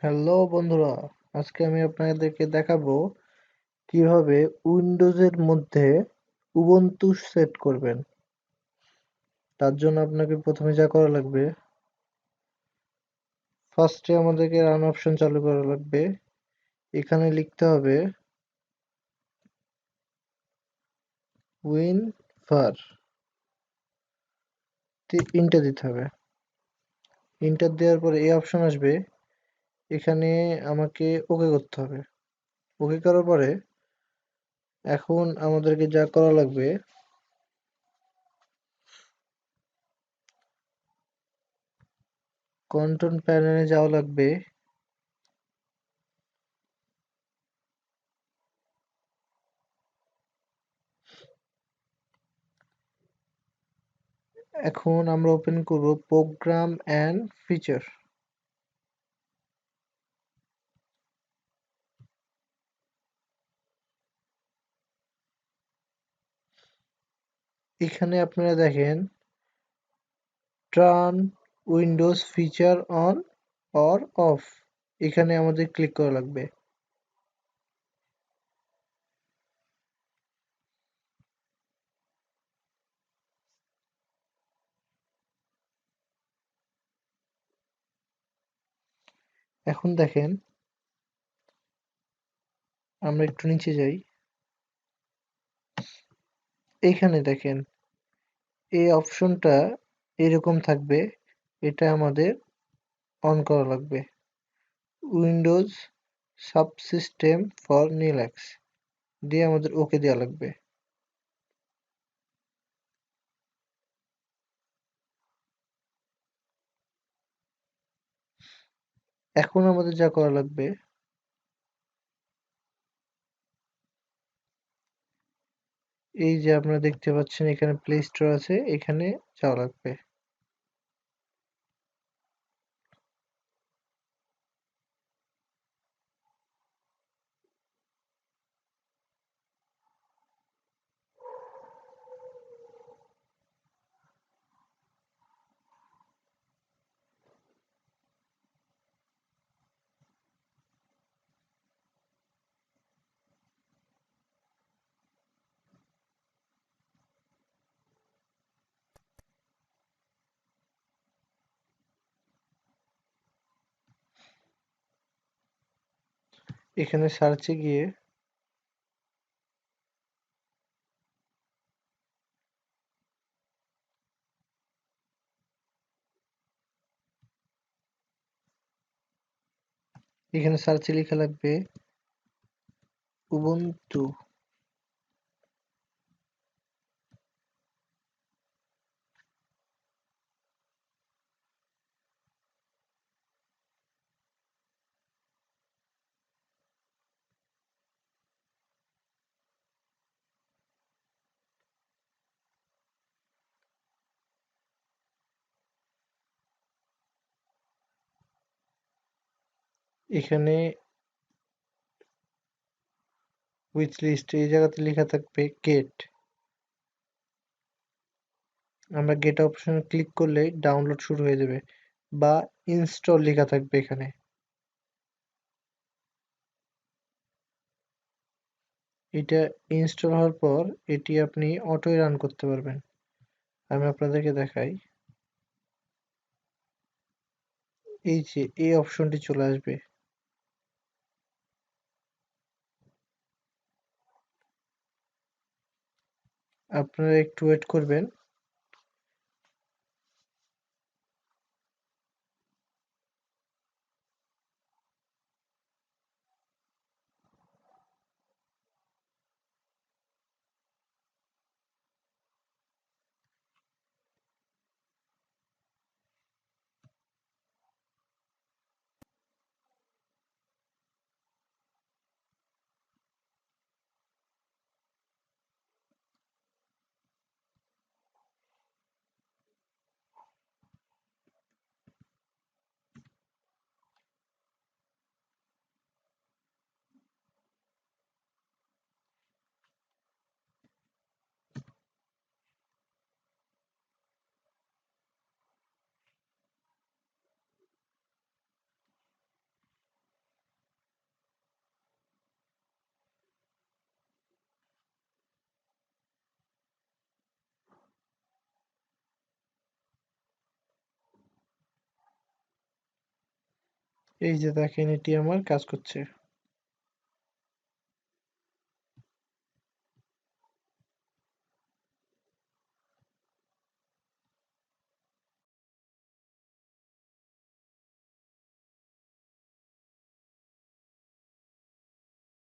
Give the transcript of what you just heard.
Hello বন্ধুরা, আজকে আমি আপনাদেরকে দেখাবো কিভাবে উইন্ডোজের মধ্যে উবুন্টু সেট করবেন। তার জন্য আপনাকে প্রথমে যা করা লাগবে, ফার্স্টে আমাদেরকে রান অপশন চালু করা লাগবে। এখানে লিখতে হবে উইনভার, ইন্টার দিতে হবে। ইন্টার দেওয়ার পরে এই অপশন আসবে, এখানে আমাকে ওকে করতে হবে। ওকে করার পরে এখন আমাদেরকে যা করা লাগবে, কন্ট্রোল প্যানেলে যাওয়া লাগবে। এখন আমরা ওপেন করব প্রোগ্রাম এন্ড ফিচার। এখানে আপনারা দেখেন turn Windows feature on or of, এখানে আমাদের ক্লিক করা লাগবে। এখন দেখেন, আমরা একটু নিচে যাই, এইখানে দেখেন এই অপশনটা এরকম থাকবে, এটা আমাদের অন করা লাগবে। উইন্ডোজ সাবসিস্টেম ফর লিনাক্স দিয়ে আমাদের ওকে দেওয়া লাগবে। এখন আমাদের যা করা লাগবে, এই যে আপনারা দেখতে পাচ্ছেন এখানে প্লে স্টোর আছে, এখানে যাওয়া লাগবে। এখানে সার্চে গিয়ে এখানে সার্চে লেখা লাগবে উবুন্টু। এখানে উইচ লিস্ট এই জায়গাতে লেখা থাকবে গেট। আমরা গেট অপশনে ক্লিক করলেই ডাউনলোড শুরু হয়ে যাবে, বা ইনস্টল লেখা থাকবে এখানে। এটা ইনস্টল হওয়ার পর এটি আপনি অটোই রান করতে পারবেন। আমি আপনাদেরকে দেখাই, এই যে এই অপশনটি চলে আসবে। আপনারা একটু ওয়েট করবেন। এই যে দেখেন এটি আমার কাজ করছে।